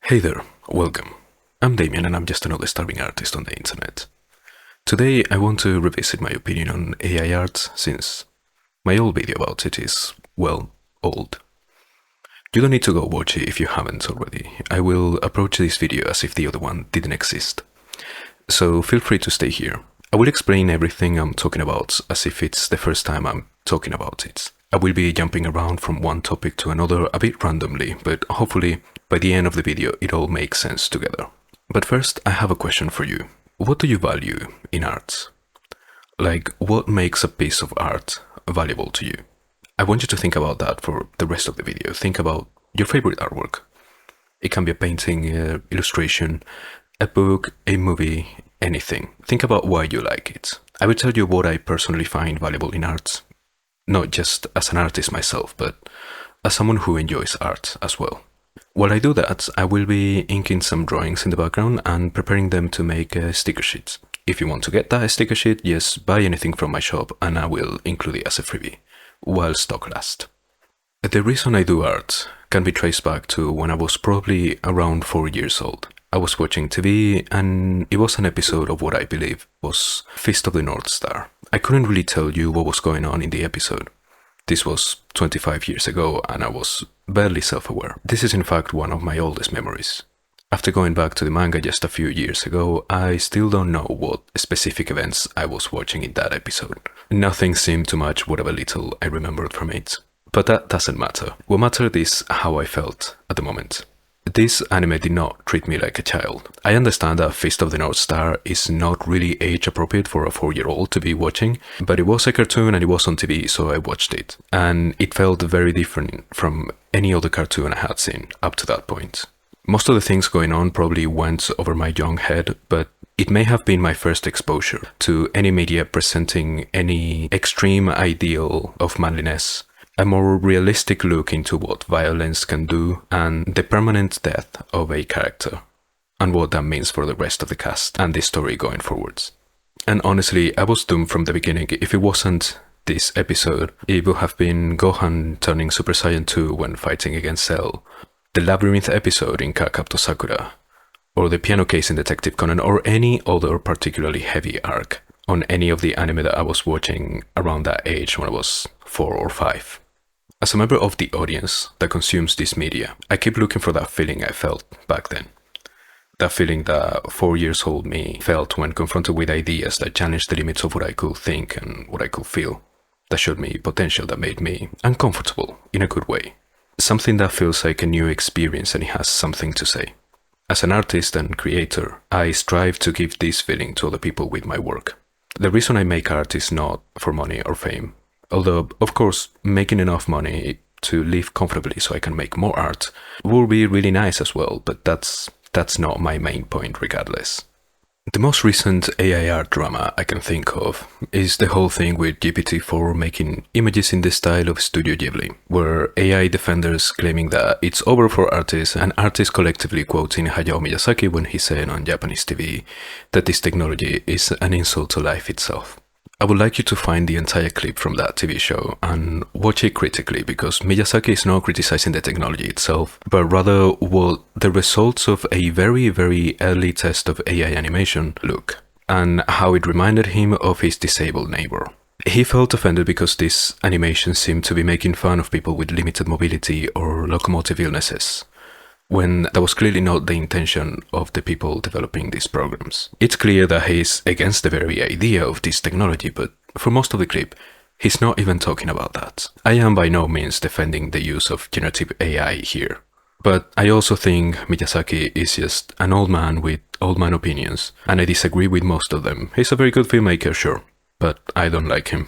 Hey there, welcome. I'm Damien and I'm just another starving artist on the internet. Today I want to revisit my opinion on AI art since my old video about it is, well, old. You don't need to go watch it if you haven't already. I will approach this video as if the other one didn't exist. So feel free to stay here. I will explain everything I'm talking about as if it's the first time I'm talking about it. I will be jumping around from one topic to another a bit randomly, but hopefully by the end of the video it all makes sense together. But first, I have a question for you. What do you value in art? Like, what makes a piece of art valuable to you? I want you to think about that for the rest of the video. Think about your favorite artwork. It can be a painting, illustration, a book, a movie, anything. Think about why you like it. I will tell you what I personally find valuable in art, not just as an artist myself, but as someone who enjoys art as well. While I do that, I will be inking some drawings in the background and preparing them to make sticker sheets. If you want to get that sticker sheet, just buy anything from my shop and I will include it as a freebie, while stock lasts. The reason I do art can be traced back to when I was probably around 4 years old. I was watching TV and it was an episode of what I believe was Fist of the North Star. I couldn't really tell you what was going on in the episode. This was 25 years ago and I was barely self-aware. This is in fact one of my oldest memories. After going back to the manga just a few years ago, I still don't know what specific events I was watching in that episode. Nothing seemed to match whatever little I remembered from it. But that doesn't matter. What mattered is how I felt at the moment. This anime did not treat me like a child. I understand that Fist of the North Star is not really age appropriate for a 4-year-old to be watching, but it was a cartoon and it was on TV, so I watched it. And it felt very different from any other cartoon I had seen up to that point. Most of the things going on probably went over my young head, but it may have been my first exposure to any media presenting any extreme ideal of manliness, a more realistic look into what violence can do, and the permanent death of a character, and what that means for the rest of the cast and the story going forwards. And honestly, I was doomed from the beginning. If it wasn't this episode, it would have been Gohan turning Super Saiyan 2 when fighting against Cell, the Labyrinth episode in Kakapo to Sakura, or the piano case in Detective Conan, or any other particularly heavy arc on any of the anime that I was watching around that age when I was 4 or 5. As a member of the audience that consumes this media, I keep looking for that feeling I felt back then. That feeling that 4 years old me felt when confronted with ideas that challenged the limits of what I could think and what I could feel. That showed me potential that made me uncomfortable in a good way. Something that feels like a new experience and it has something to say. As an artist and creator, I strive to give this feeling to other people with my work. The reason I make art is not for money or fame. Although, of course, making enough money to live comfortably so I can make more art would be really nice as well, but that's not my main point regardless. The most recent AI art drama I can think of is the whole thing with GPT-4 making images in the style of Studio Ghibli, where AI defenders claiming that it's over for artists and artists collectively quoting Hayao Miyazaki when he said on Japanese TV that this technology is an insult to life itself. I would like you to find the entire clip from that TV show and watch it critically, because Miyazaki is not criticizing the technology itself, but rather what the results of a very, very early test of AI animation look, and how it reminded him of his disabled neighbor. He felt offended because this animation seemed to be making fun of people with limited mobility or locomotive illnesses, when that was clearly not the intention of the people developing these programs. It's clear that he's against the very idea of this technology, but for most of the clip, he's not even talking about that. I am by no means defending the use of generative AI here, but I also think Miyazaki is just an old man with old man opinions, and I disagree with most of them. He's a very good filmmaker, sure, but I don't like him.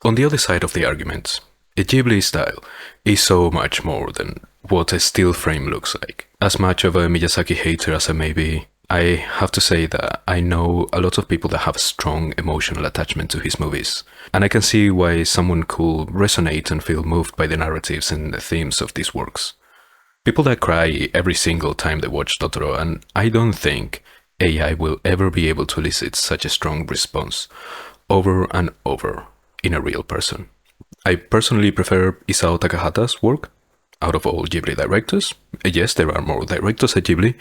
On the other side of the argument, the Ghibli style is so much more than what a still frame looks like. As much of a Miyazaki hater as I may be, I have to say that I know a lot of people that have a strong emotional attachment to his movies, and I can see why someone could resonate and feel moved by the narratives and the themes of these works. People that cry every single time they watch Totoro, and I don't think AI will ever be able to elicit such a strong response over and over in a real person. I personally prefer Isao Takahata's work. out of all Ghibli directors. Yes, there are more directors at Ghibli,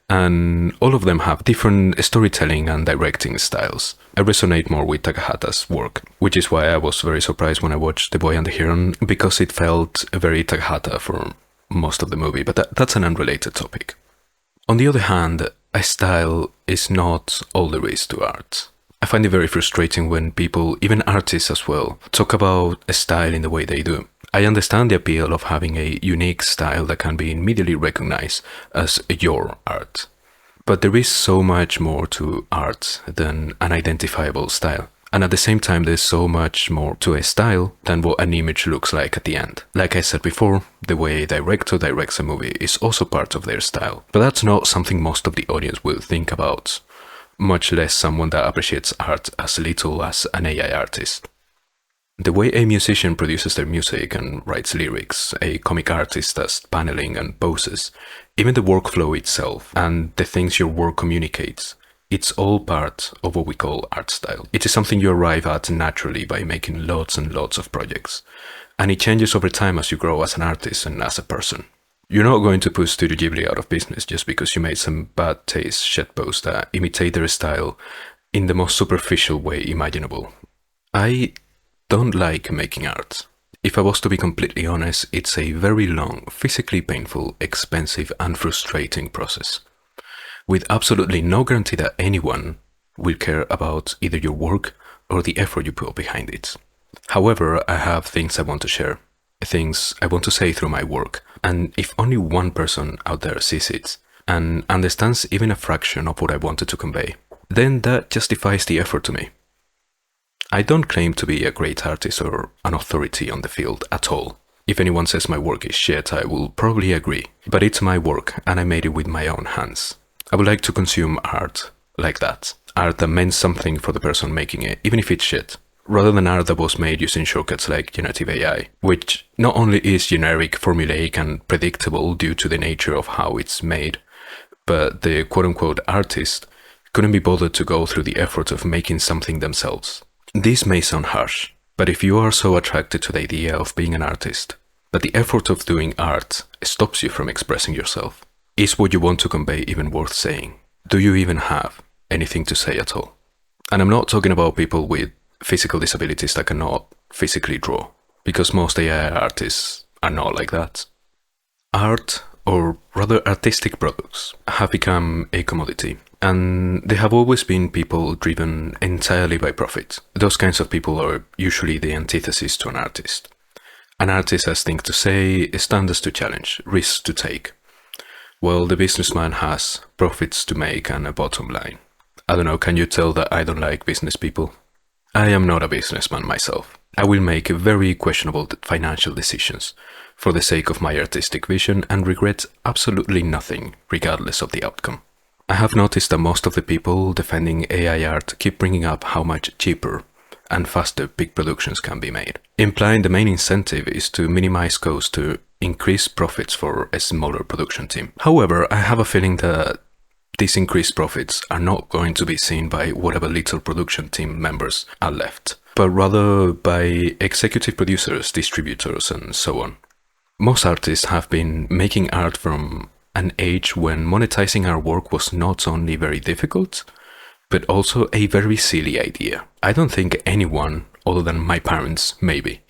and all of them have different storytelling and directing styles. I resonate more with Takahata's work, which is why I was very surprised when I watched The Boy and the Heron, because it felt very Takahata for most of the movie, but that's an unrelated topic. On the other hand, a style is not all there is to art. I find it very frustrating when people, even artists as well, talk about a style in the way they do. I understand the appeal of having a unique style that can be immediately recognized as your art. But there is so much more to art than an identifiable style. And at the same time, there's so much more to a style than what an image looks like at the end. Like I said before, the way a director directs a movie is also part of their style. But that's not something most of the audience will think about, much less someone that appreciates art as little as an AI artist. The way a musician produces their music and writes lyrics, a comic artist does paneling and poses, even the workflow itself and the things your work communicates, it's all part of what we call art style. It is something you arrive at naturally by making lots and lots of projects, and it changes over time as you grow as an artist and as a person. You're not going to put Studio Ghibli out of business just because you made some bad taste shitposts that imitate their style in the most superficial way imaginable. I don't like making art. If I was to be completely honest, it's a very long, physically painful, expensive and frustrating process, with absolutely no guarantee that anyone will care about either your work or the effort you put behind it. However, I have things I want to share, things I want to say through my work, and if only one person out there sees it and understands even a fraction of what I wanted to convey, then that justifies the effort to me. I don't claim to be a great artist or an authority on the field at all. If anyone says my work is shit, I will probably agree, but it's my work and I made it with my own hands. I would like to consume art like that. Art that meant something for the person making it, even if it's shit, rather than art that was made using shortcuts like generative AI, which not only is generic, formulaic and predictable due to the nature of how it's made, but the quote-unquote artist couldn't be bothered to go through the effort of making something themselves. This may sound harsh, but if you are so attracted to the idea of being an artist that the effort of doing art stops you from expressing yourself, is what you want to convey even worth saying? Do you even have anything to say at all? And I'm not talking about people with physical disabilities that cannot physically draw, because most AI artists are not like that. Art, or rather artistic products, have become a commodity. And there have always been people driven entirely by profit. Those kinds of people are usually the antithesis to an artist. An artist has things to say, standards to challenge, risks to take. Well, the businessman has profits to make and a bottom line. I don't know, can you tell that I don't like business people? I am not a businessman myself. I will make very questionable financial decisions for the sake of my artistic vision and regret absolutely nothing, regardless of the outcome. I have noticed that most of the people defending AI art keep bringing up how much cheaper and faster big productions can be made, implying the main incentive is to minimize costs to increase profits for a smaller production team. However, I have a feeling that these increased profits are not going to be seen by whatever little production team members are left, but rather by executive producers, distributors, and so on. Most artists have been making art from an age when monetizing our work was not only very difficult, but also a very silly idea. I don't think anyone, other than my parents, maybe,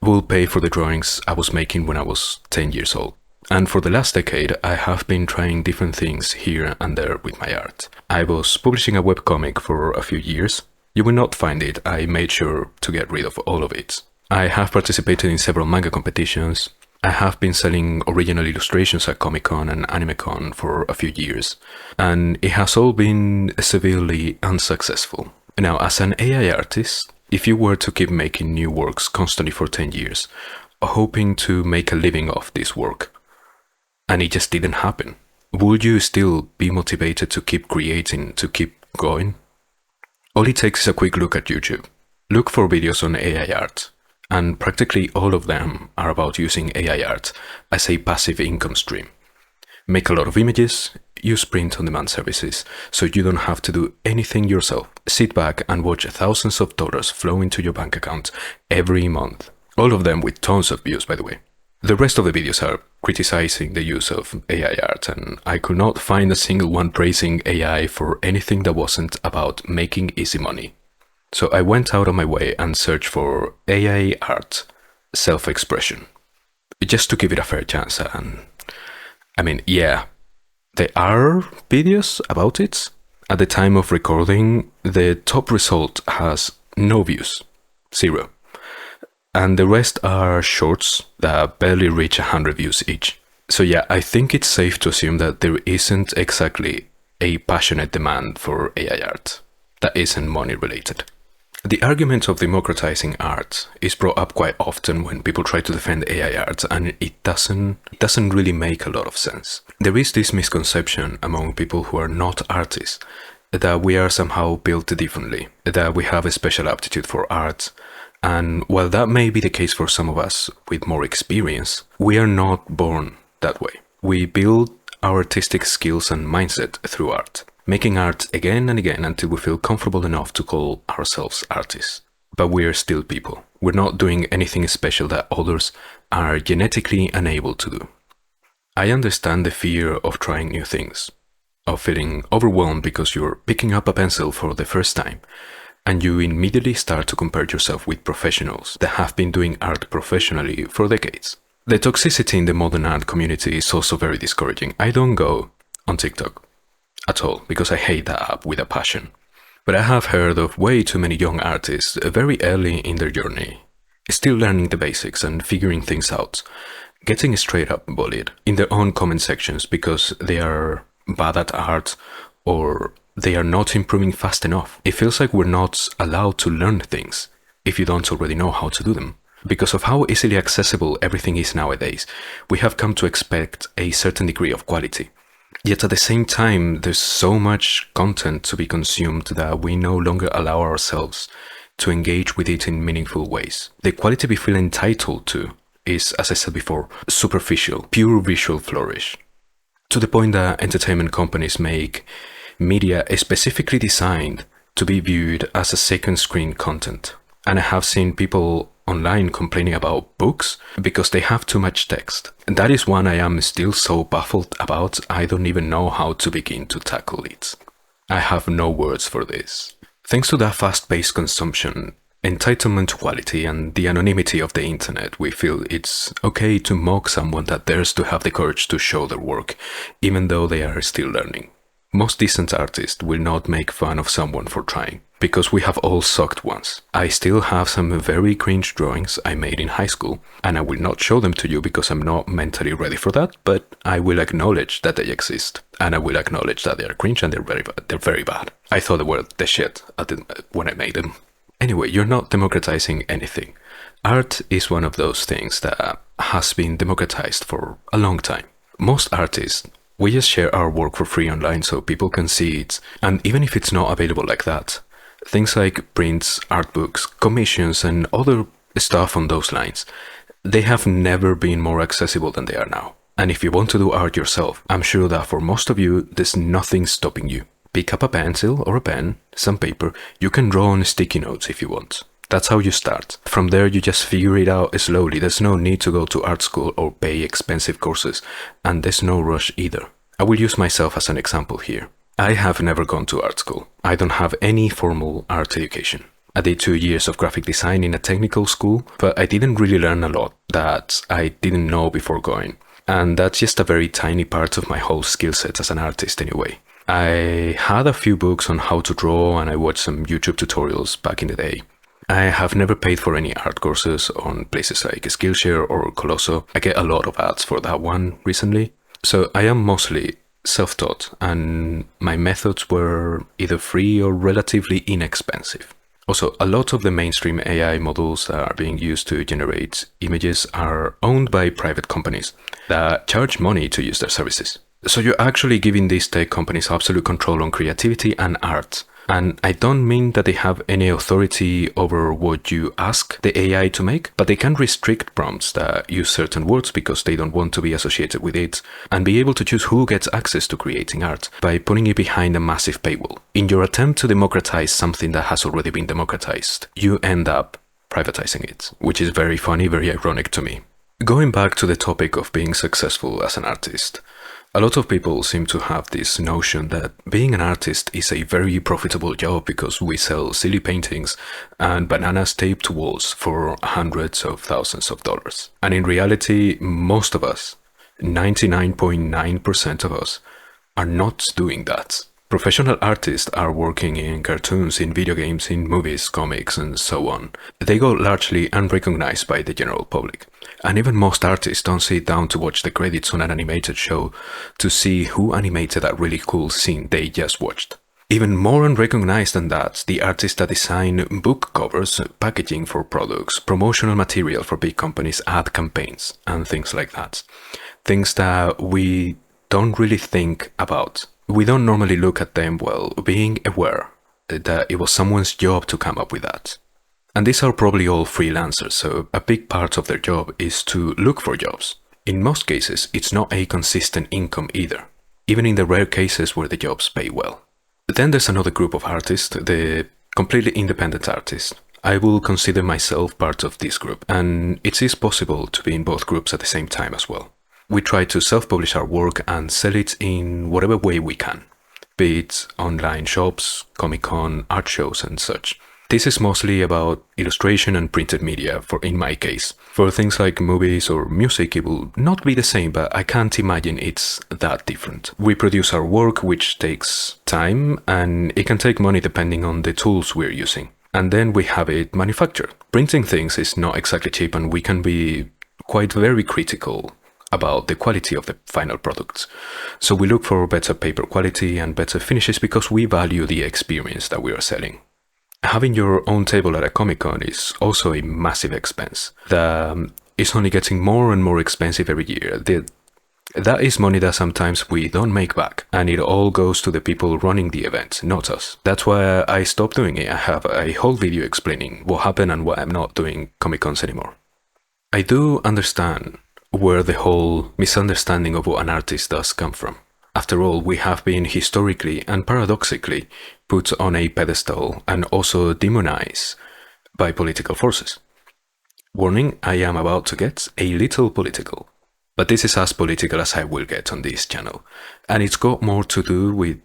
will pay for the drawings I was making when I was 10 years old. And for the last decade, I have been trying different things here and there with my art. I was publishing a webcomic for a few years. You will not find it, I made sure to get rid of all of it. I have participated in several manga competitions. I have been selling original illustrations at Comic-Con and AnimeCon for a few years, and it has all been severely unsuccessful. Now, as an AI artist, if you were to keep making new works constantly for 10 years, hoping to make a living off this work, and it just didn't happen, would you still be motivated to keep creating, to keep going? All it takes is a quick look at YouTube. Look for videos on AI art. And practically all of them are about using AI art as a passive income stream. Make a lot of images, use print-on-demand services, so you don't have to do anything yourself. Sit back and watch thousands of dollars flow into your bank account every month. All of them with tons of views, by the way. The rest of the videos are criticizing the use of AI art, and I could not find a single one praising AI for anything that wasn't about making easy money. So I went out of my way and searched for AI art self-expression, just to give it a fair chance. And I mean, yeah, there are videos about it. At the time of recording, the top result has no views, 0. And the rest are shorts that barely reach 100 views each. So yeah, I think it's safe to assume that there isn't exactly a passionate demand for AI art that isn't money related. The argument of democratizing art is brought up quite often when people try to defend AI art, and it doesn't really make a lot of sense. There is this misconception among people who are not artists that we are somehow built differently, that we have a special aptitude for art. And while that may be the case for some of us with more experience, we are not born that way. We build our artistic skills and mindset through art, making art again and again until we feel comfortable enough to call ourselves artists. But we are still people. We're not doing anything special that others are genetically unable to do. I understand the fear of trying new things, of feeling overwhelmed because you're picking up a pencil for the first time, and you immediately start to compare yourself with professionals that have been doing art professionally for decades. The toxicity in the modern art community is also very discouraging. I don't go on TikTok at all because I hate that app with a passion. But I have heard of way too many young artists very early in their journey, still learning the basics and figuring things out, getting straight up bullied in their own comment sections because they are bad at art or they are not improving fast enough. It feels like we're not allowed to learn things if you don't already know how to do them. Because of how easily accessible everything is nowadays, we have come to expect a certain degree of quality. Yet at the same time, there's so much content to be consumed that we no longer allow ourselves to engage with it in meaningful ways. The quality we feel entitled to is, as I said before, superficial, pure visual flourish. To the point that entertainment companies make media is specifically designed to be viewed as a second screen content. And I have seen people online complaining about books because they have too much text. And that is one I am still so baffled about, I don't even know how to begin to tackle it. I have no words for this. Thanks to that fast-paced consumption, entitlement to quality, and the anonymity of the internet, we feel it's okay to mock someone that dares to have the courage to show their work, even though they are still learning. Most decent artists will not make fun of someone for trying, because we have all sucked once. I still have some very cringe drawings I made in high school, and I will not show them to you because I'm not mentally ready for that, but I will acknowledge that they exist, and I will acknowledge that they are cringe and they're very bad. I thought they were the shit when I made them. Anyway, you're not democratizing anything. Art is one of those things that has been democratized for a long time. Most artists, we just share our work for free online so people can see it, and even if it's not available like that, things like prints, art books, commissions, and other stuff on those lines, they have never been more accessible than they are now. And if you want to do art yourself, I'm sure that for most of you, there's nothing stopping you. Pick up a pencil or a pen, some paper, you can draw on sticky notes if you want. That's how you start. From there, you just figure it out slowly. There's no need to go to art school or pay expensive courses, and there's no rush either. I will use myself as an example here. I have never gone to art school. I don't have any formal art education. I did 2 years of graphic design in a technical school, but I didn't really learn a lot that I didn't know before going. And that's just a very tiny part of my whole skill set as an artist anyway. I had a few books on how to draw and I watched some YouTube tutorials back in the day. I have never paid for any art courses on places like Skillshare or Colosso. I get a lot of ads for that one recently. So I am mostly self-taught and my methods were either free or relatively inexpensive. Also, a lot of the mainstream AI models that are being used to generate images are owned by private companies that charge money to use their services. So you're actually giving these tech companies absolute control on creativity and art. And I don't mean that they have any authority over what you ask the AI to make, but they can restrict prompts that use certain words because they don't want to be associated with it, and be able to choose who gets access to creating art by putting it behind a massive paywall. In your attempt to democratize something that has already been democratized, you end up privatizing it, which is very funny, very ironic to me. Going back to the topic of being successful as an artist, a lot of people seem to have this notion that being an artist is a very profitable job because we sell silly paintings and bananas taped to walls for hundreds of thousands of dollars. And in reality, most of us, 99.9% of us, are not doing that. Professional artists are working in cartoons, in video games, in movies, comics, and so on. They go largely unrecognized by the general public. And even most artists don't sit down to watch the credits on an animated show to see who animated that really cool scene they just watched. Even more unrecognized than that, the artists that design book covers, packaging for products, promotional material for big companies, ad campaigns, and things like that. Things that we don't really think about. We don't normally look at them while being aware that it was someone's job to come up with that. And these are probably all freelancers, so a big part of their job is to look for jobs. In most cases, it's not a consistent income either, even in the rare cases where the jobs pay well. But then there's another group of artists, the completely independent artists. I will consider myself part of this group, and it is possible to be in both groups at the same time as well. We try to self-publish our work and sell it in whatever way we can, be it online shops, Comic-Con, art shows and such. This is mostly about illustration and printed media, in my case. For things like movies or music, it will not be the same, but I can't imagine it's that different. We produce our work, which takes time, and it can take money depending on the tools we're using. And then we have it manufactured. Printing things is not exactly cheap, and we can be quite very critical about the quality of the final products. So we look for better paper quality and better finishes because we value the experience that we are selling. Having your own table at a Comic-Con is also a massive expense that is only getting more and more expensive every year. That is money that sometimes we don't make back, and it all goes to the people running the event, not us. That's why I stopped doing it. I have a whole video explaining what happened and why I'm not doing Comic-Cons anymore. I do understand where the whole misunderstanding of what an artist does come from. After all, we have been historically and paradoxically put on a pedestal and also demonized by political forces. Warning, I am about to get a little political. But this is as political as I will get on this channel, and it's got more to do with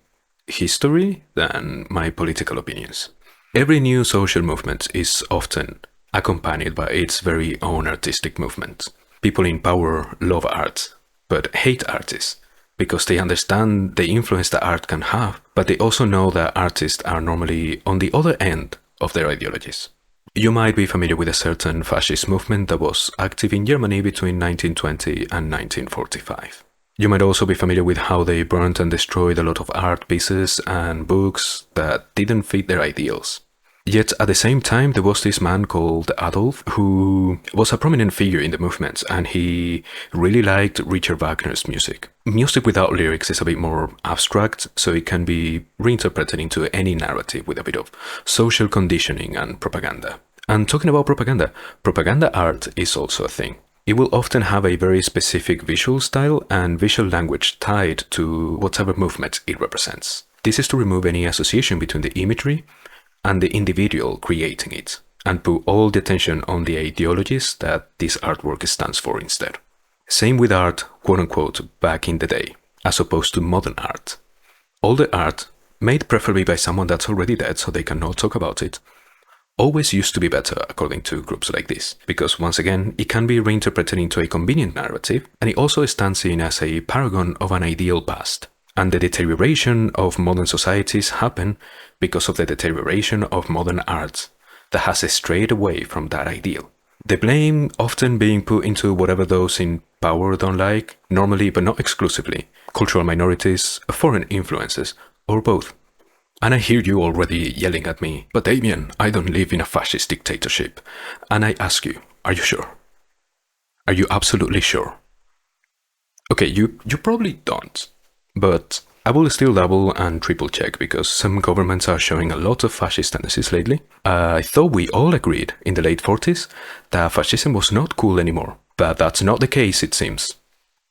history than my political opinions. Every new social movement is often accompanied by its very own artistic movement. People in power love art, but hate artists, because they understand the influence that art can have, but they also know that artists are normally on the other end of their ideologies. You might be familiar with a certain fascist movement that was active in Germany between 1920 and 1945. You might also be familiar with how they burnt and destroyed a lot of art pieces and books that didn't fit their ideals. Yet at the same time, there was this man called Adolf who was a prominent figure in the movement, and he really liked Richard Wagner's music. Music without lyrics is a bit more abstract, so it can be reinterpreted into any narrative with a bit of social conditioning and propaganda. And talking about propaganda, propaganda art is also a thing. It will often have a very specific visual style and visual language tied to whatever movement it represents. This is to remove any association between the imagery and the individual creating it, and put all the attention on the ideologies that this artwork stands for instead. Same with art, quote-unquote, back in the day, as opposed to modern art. All the art, made preferably by someone that's already dead so they cannot talk about it, always used to be better according to groups like this, because once again, it can be reinterpreted into a convenient narrative, and it also stands in as a paragon of an ideal past. And the deterioration of modern societies happen because of the deterioration of modern art that has strayed away from that ideal. The blame often being put into whatever those in power don't like, normally but not exclusively, cultural minorities, foreign influences, or both. And I hear you already yelling at me, but Damien, I don't live in a fascist dictatorship. And I ask you, are you sure? Are you absolutely sure? Okay, you probably don't. But I will still double and triple check because some governments are showing a lot of fascist tendencies lately. I thought we all agreed in the late 40s that fascism was not cool anymore, but that's not the case it seems.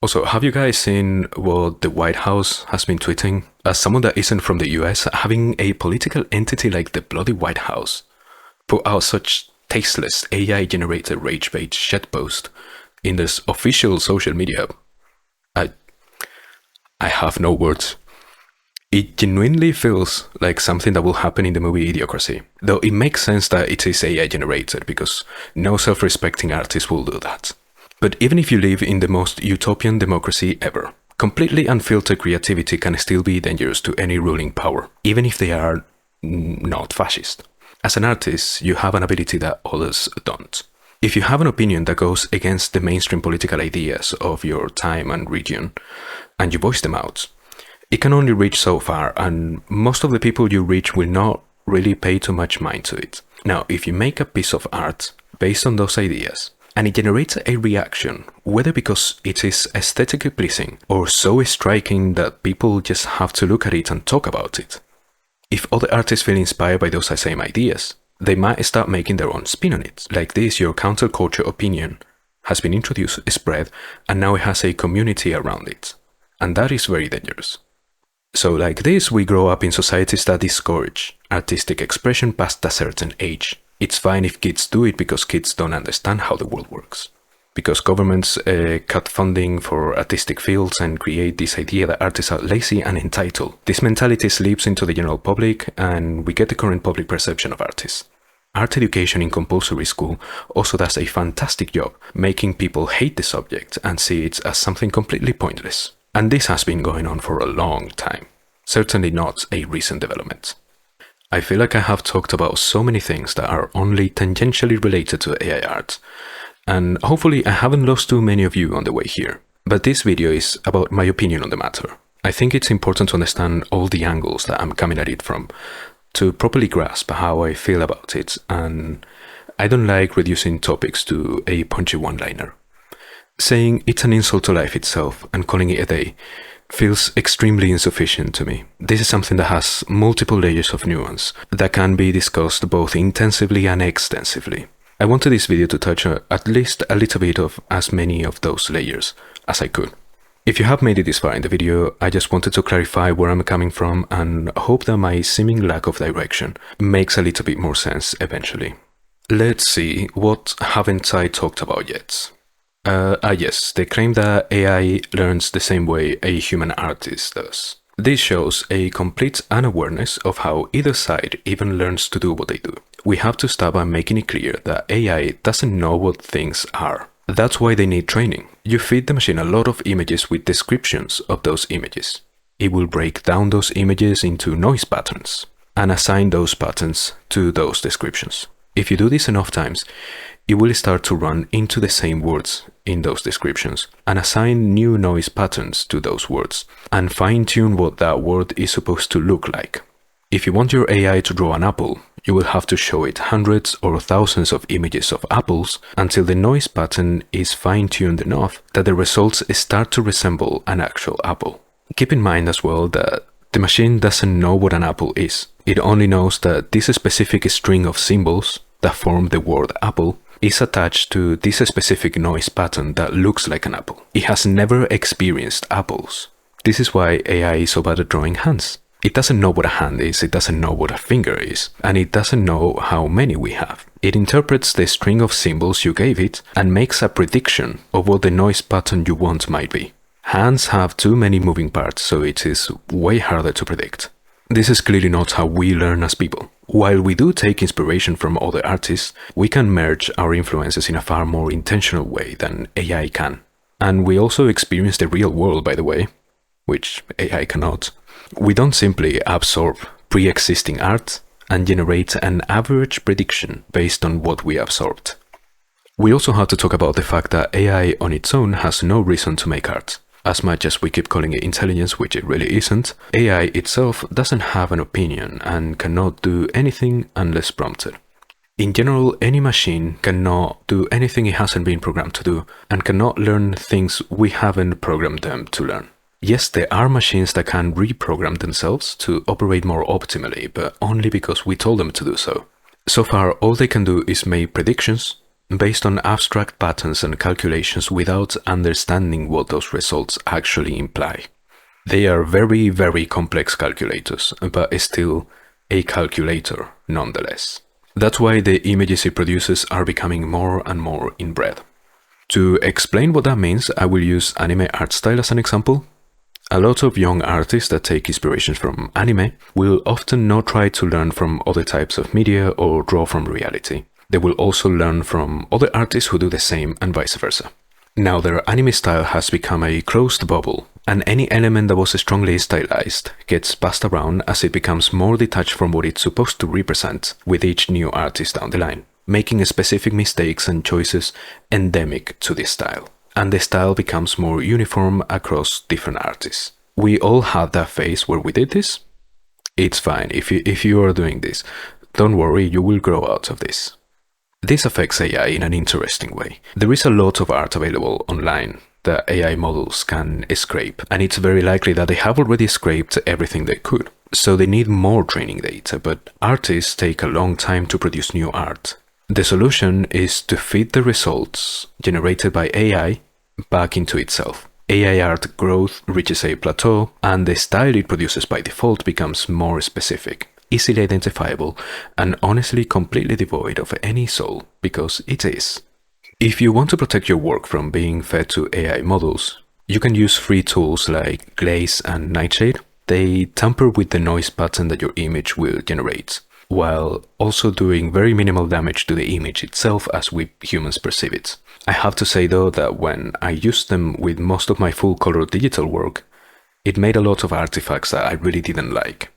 Also, have you guys seen what the White House has been tweeting? As someone that isn't from the US, having a political entity like the bloody White House put out such tasteless AI-generated rage bait shitpost in this official social media, I have no words. It genuinely feels like something that will happen in the movie Idiocracy, though it makes sense that it is AI generated because no self-respecting artist will do that. But even if you live in the most utopian democracy ever, completely unfiltered creativity can still be dangerous to any ruling power, even if they are not fascist. As an artist, you have an ability that others don't. If you have an opinion that goes against the mainstream political ideas of your time and region, and you voice them out, it can only reach so far, and most of the people you reach will not really pay too much mind to it. Now, if you make a piece of art based on those ideas, and it generates a reaction, whether because it is aesthetically pleasing or so striking that people just have to look at it and talk about it, if other artists feel inspired by those same ideas, they might start making their own spin on it. Like this, your counterculture opinion has been introduced, spread, and now it has a community around it. And that is very dangerous. So like this, we grow up in societies that discourage artistic expression past a certain age. It's fine if kids do it because kids don't understand how the world works. Because governments cut funding for artistic fields and create this idea that artists are lazy and entitled. This mentality slips into the general public and we get the current public perception of artists. Art education in compulsory school also does a fantastic job making people hate the subject and see it as something completely pointless. And this has been going on for a long time. Certainly not a recent development. I feel like I have talked about so many things that are only tangentially related to AI art, and hopefully I haven't lost too many of you on the way here. But this video is about my opinion on the matter. I think it's important to understand all the angles that I'm coming at it from, to properly grasp how I feel about it, and I don't like reducing topics to a punchy one-liner. Saying it's an insult to life itself and calling it a day feels extremely insufficient to me. This is something that has multiple layers of nuance that can be discussed both intensively and extensively. I wanted this video to touch at least a little bit of as many of those layers as I could. If you have made it this far in the video, I just wanted to clarify where I'm coming from and hope that my seeming lack of direction makes a little bit more sense eventually. Let's see, what haven't I talked about yet? Yes, they claim that AI learns the same way a human artist does. This shows a complete unawareness of how either side even learns to do what they do. We have to start by making it clear that AI doesn't know what things are. That's why they need training. You feed the machine a lot of images with descriptions of those images. It will break down those images into noise patterns and assign those patterns to those descriptions. If you do this enough times, it will start to run into the same words in those descriptions and assign new noise patterns to those words and fine-tune what that word is supposed to look like. If you want your AI to draw an apple, you will have to show it hundreds or thousands of images of apples until the noise pattern is fine-tuned enough that the results start to resemble an actual apple. Keep in mind as well that the machine doesn't know what an apple is. It only knows that this specific string of symbols that form the word apple is attached to this specific noise pattern that looks like an apple. It has never experienced apples. This is why AI is so bad at drawing hands. It doesn't know what a hand is, it doesn't know what a finger is, and it doesn't know how many we have. It interprets the string of symbols you gave it and makes a prediction of what the noise pattern you want might be. Hands have too many moving parts, so it is way harder to predict. This is clearly not how we learn as people. While we do take inspiration from other artists, we can merge our influences in a far more intentional way than AI can. And we also experience the real world, by the way, which AI cannot. We don't simply absorb pre-existing art and generate an average prediction based on what we absorbed. We also have to talk about the fact that AI on its own has no reason to make art. As much as we keep calling it intelligence, which it really isn't, AI itself doesn't have an opinion and cannot do anything unless prompted. In general, any machine cannot do anything it hasn't been programmed to do and cannot learn things we haven't programmed them to learn. Yes, there are machines that can reprogram themselves to operate more optimally, but only because we told them to do so. So far, all they can do is make predictions based on abstract patterns and calculations without understanding what those results actually imply. They are very, very complex calculators, but still a calculator nonetheless. That's why the images it produces are becoming more and more inbred. To explain what that means, I will use anime art style as an example. A lot of young artists that take inspirations from anime will often not try to learn from other types of media or draw from reality. They will also learn from other artists who do the same and vice versa. Now their anime style has become a closed bubble, and any element that was strongly stylized gets passed around as it becomes more detached from what it's supposed to represent with each new artist down the line, making specific mistakes and choices endemic to this style. And the style becomes more uniform across different artists. We all had that phase where we did this. It's fine if you are doing this. Don't worry, you will grow out of this. This affects AI in an interesting way. There is a lot of art available online that AI models can scrape, and it's very likely that they have already scraped everything they could. So they need more training data, but artists take a long time to produce new art. The solution is to feed the results generated by AI back into itself. AI art growth reaches a plateau, and the style it produces by default becomes more specific, easily identifiable, and honestly completely devoid of any soul, because it is. If you want to protect your work from being fed to AI models, you can use free tools like Glaze and Nightshade. They tamper with the noise pattern that your image will generate, while also doing very minimal damage to the image itself as we humans perceive it. I have to say though that when I used them with most of my full color digital work, it made a lot of artifacts that I really didn't like.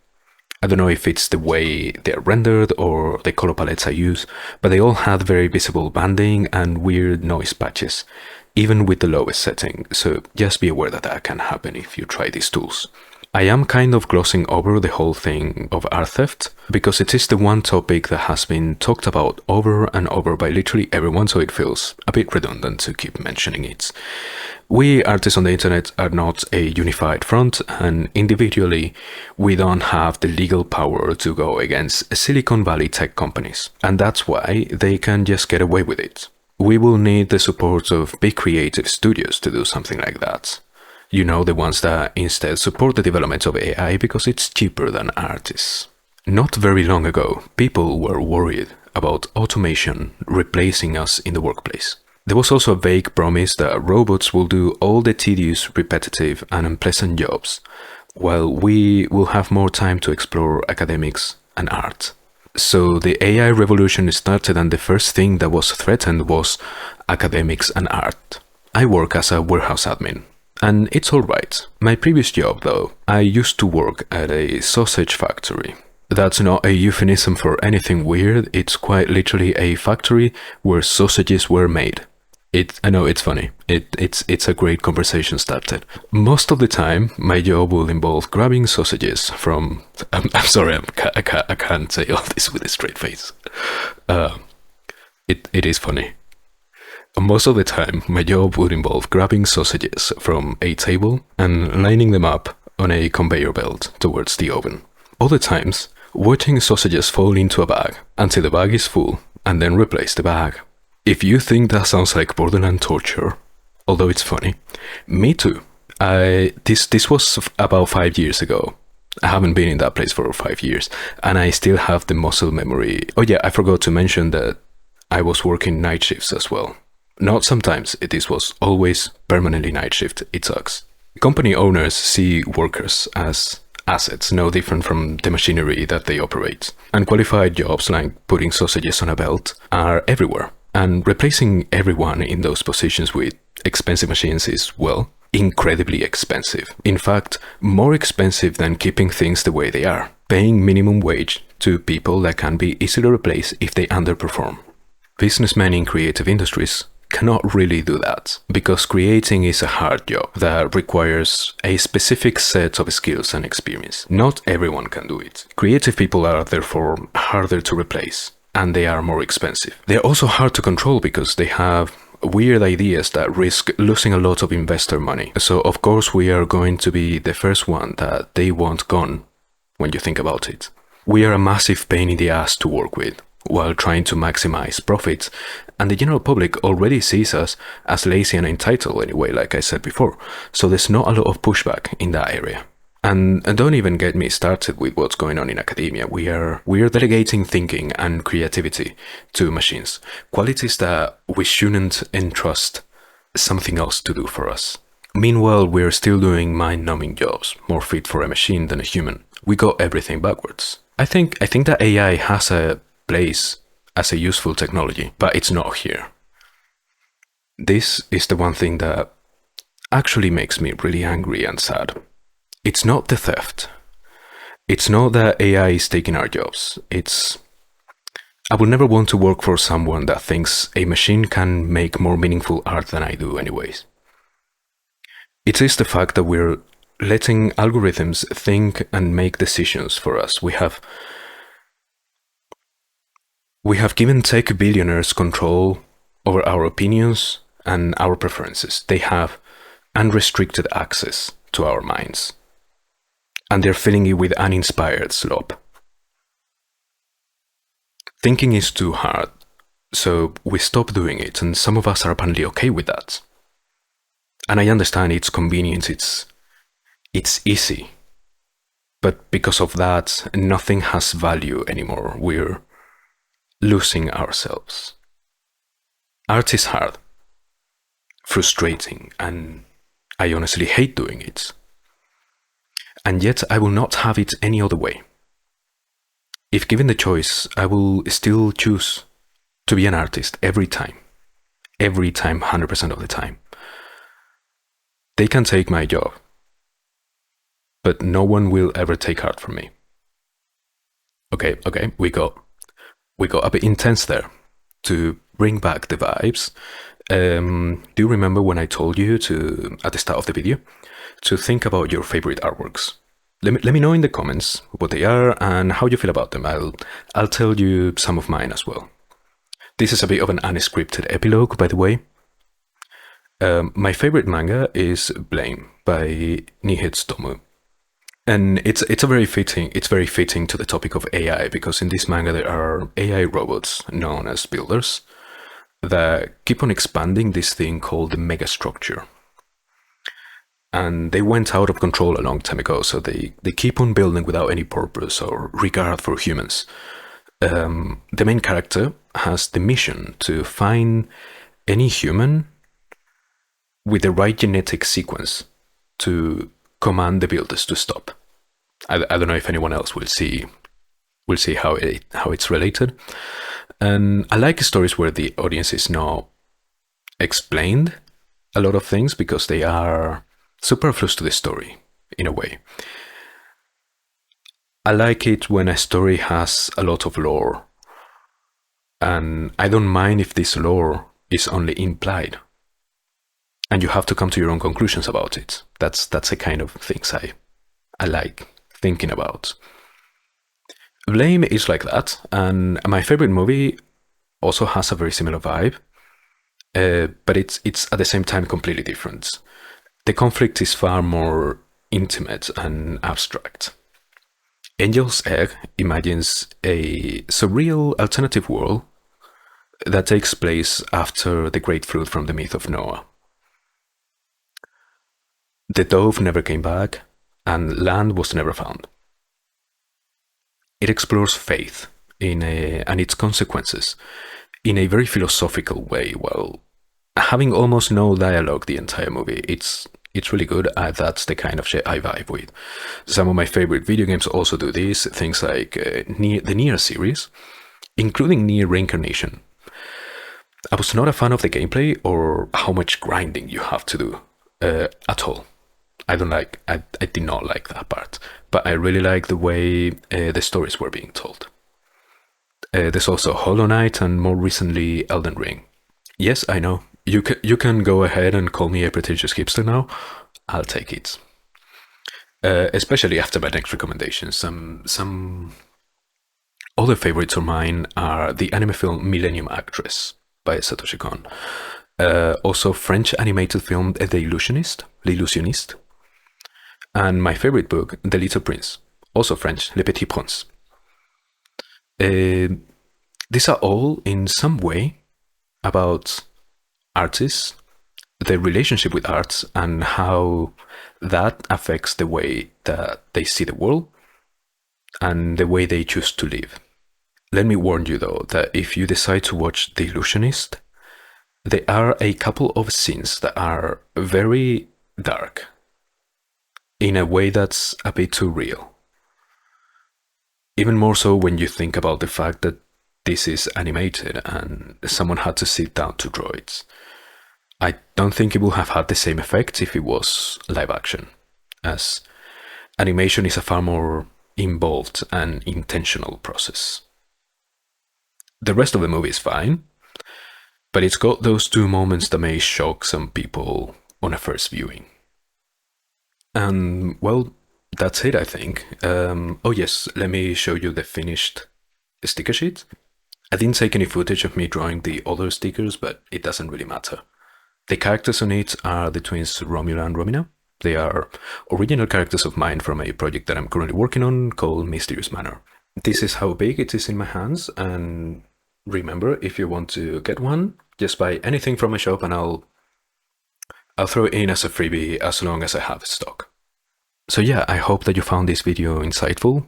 I don't know if it's the way they're rendered or the color palettes I use, but they all had very visible banding and weird noise patches, even with the lowest setting, so just be aware that that can happen if you try these tools. I am kind of glossing over the whole thing of art theft, because it is the one topic that has been talked about over and over by literally everyone, so it feels a bit redundant to keep mentioning it. We artists on the internet are not a unified front, and individually we don't have the legal power to go against Silicon Valley tech companies, and that's why they can just get away with it. We will need the support of big creative studios to do something like that. You know, the ones that instead support the development of AI because it's cheaper than artists. Not very long ago, people were worried about automation replacing us in the workplace. There was also a vague promise that robots will do all the tedious, repetitive, and unpleasant jobs, while we will have more time to explore academics and art. So the AI revolution started, and the first thing that was threatened was academics and art. I work as a warehouse admin, and it's alright. My previous job though, I used to work at a sausage factory. That's not a euphemism for anything weird, it's quite literally a factory where sausages were made. I know it's funny. It's a great conversation started. Most of the time, my job will involve grabbing sausages from. I'm sorry, I can't say all this with a straight face. It is funny. Most of the time, my job would involve grabbing sausages from a table and lining them up on a conveyor belt towards the oven. Other times, watching sausages fall into a bag until the bag is full, and then replace the bag. If you think that sounds like borderline torture, although it's funny, me too. This was about 5 years ago. I haven't been in that place for 5 years, and I still have the muscle memory. Oh yeah, I forgot to mention that I was working night shifts as well. Not sometimes, this was always permanently night shift, it sucks. Company owners see workers as assets, no different from the machinery that they operate. Unqualified jobs like putting sausages on a belt are everywhere. And replacing everyone in those positions with expensive machines is, well, incredibly expensive. In fact, more expensive than keeping things the way they are. Paying minimum wage to people that can be easily replaced if they underperform. Businessmen in creative industries cannot really do that, because creating is a hard job that requires a specific set of skills and experience. Not everyone can do it. Creative people are therefore harder to replace, and they are more expensive. They're also hard to control because they have weird ideas that risk losing a lot of investor money. So of course we are going to be the first one that they want gone when you think about it. We are a massive pain in the ass to work with while trying to maximize profits, and the general public already sees us as lazy and entitled anyway, like I said before, so there's not a lot of pushback in that area. And don't even get me started with what's going on in academia. We are delegating thinking and creativity to machines, qualities that we shouldn't entrust something else to do for us. Meanwhile, we're still doing mind-numbing jobs, more fit for a machine than a human. We got everything backwards. I think that AI has a place as a useful technology, but it's not here. This is the one thing that actually makes me really angry and sad. It's not the theft. It's not that AI is taking our jobs. I would never want to work for someone that thinks a machine can make more meaningful art than I do anyways. It is the fact that we're letting algorithms think and make decisions for us. We have given tech billionaires control over our opinions and our preferences. They have unrestricted access to our minds, and they're filling it with uninspired slop. Thinking is too hard, so we stop doing it, and some of us are apparently okay with that. And I understand it's convenient, it's easy. But because of that, nothing has value anymore. We're losing ourselves. Art is hard, frustrating, and I honestly hate doing it. And yet I will not have it any other way. If given the choice, I will still choose to be an artist every time. Every time, 100% of the time. They can take my job, but no one will ever take art from me. Okay, we got a bit intense there. To bring back the vibes, do you remember when I told you to, at the start of the video, to think about your favorite artworks? Let me know in the comments what they are and how you feel about them. I'll tell you some of mine as well. This is a bit of an unscripted epilogue, by the way. My favorite manga is Blame by Nihetsutomu. And it's very fitting to the topic of AI, because in this manga there are AI robots known as builders that keep on expanding this thing called the megastructure. And they went out of control a long time ago, so they keep on building without any purpose or regard for humans. The main character has the mission to find any human with the right genetic sequence to command the builders to stop. I don't know if anyone else will see how it's related. And I like stories where the audience is not explained a lot of things, because they are superfluous to the story in a way. I like it when a story has a lot of lore, and I don't mind if this lore is only implied and you have to come to your own conclusions about it. That's the kind of things I like thinking about. Blame is like that, and my favorite movie also has a very similar vibe, but it's at the same time completely different. The conflict is far more intimate and abstract. Angel's Egg imagines a surreal alternative world that takes place after the great flood from the myth of Noah. The dove never came back, and land was never found. It explores faith and its consequences in a very philosophical way, while having almost no dialogue the entire movie. It's really good. That's the kind of shit I vibe with. Some of my favorite video games also do this, things like the Nier series, including Nier Reincarnation. I was not a fan of the gameplay or how much grinding you have to do at all. I did not like that part, but I really like the way the stories were being told. There's also Hollow Knight, and more recently Elden Ring. Yes, I know. You can go ahead and call me a pretentious hipster now. I'll take it. Especially after my next recommendation. Some other favorites of mine are the anime film Millennium Actress by Satoshi Kon. Also French animated film The Illusionist, L'Illusionniste. And my favorite book, The Little Prince, also French, Le Petit Prince. These are all in some way about artists, their relationship with arts, and how that affects the way that they see the world and the way they choose to live. Let me warn you though, that if you decide to watch The Illusionist, There are a couple of scenes that are very dark, in a way that's a bit too real. Even more so when you think about the fact that this is animated and someone had to sit down to draw it. I don't think it would have had the same effect if it was live action, as animation is a far more involved and intentional process. The rest of the movie is fine, but it's got those two moments that may shock some people on a first viewing. And well, that's it, I think. Oh yes, let me show you the finished sticker sheet. I didn't take any footage of me drawing the other stickers, but it doesn't really matter. The characters on it are the twins Romula and Romina. They are original characters of mine from a project that I'm currently working on called Mysterious Manor. This is how big it is in my hands, and remember, if you want to get one, just buy anything from my shop and I'll throw it in as a freebie as long as I have stock. So yeah, I hope that you found this video insightful.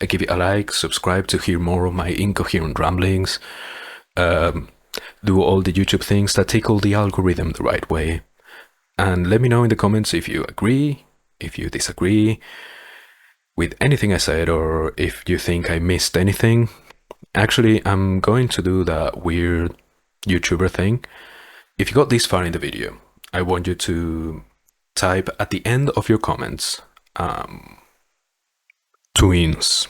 Give it a like, subscribe to hear more of my incoherent ramblings, do all the YouTube things that tickle the algorithm the right way, and let me know in the comments if you agree, if you disagree with anything I said, or if you think I missed anything. Actually, I'm going to do that weird YouTuber thing. If you got this far in the video, I want you to type at the end of your comments, twins.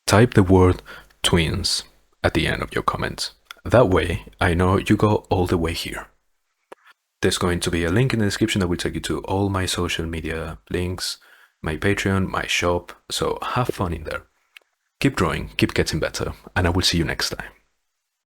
Type the word twins at the end of your comments. That way, I know you go all the way here. There's going to be a link in the description that will take you to all my social media links, my Patreon, my shop, so have fun in there. Keep drawing, keep getting better, and I will see you next time.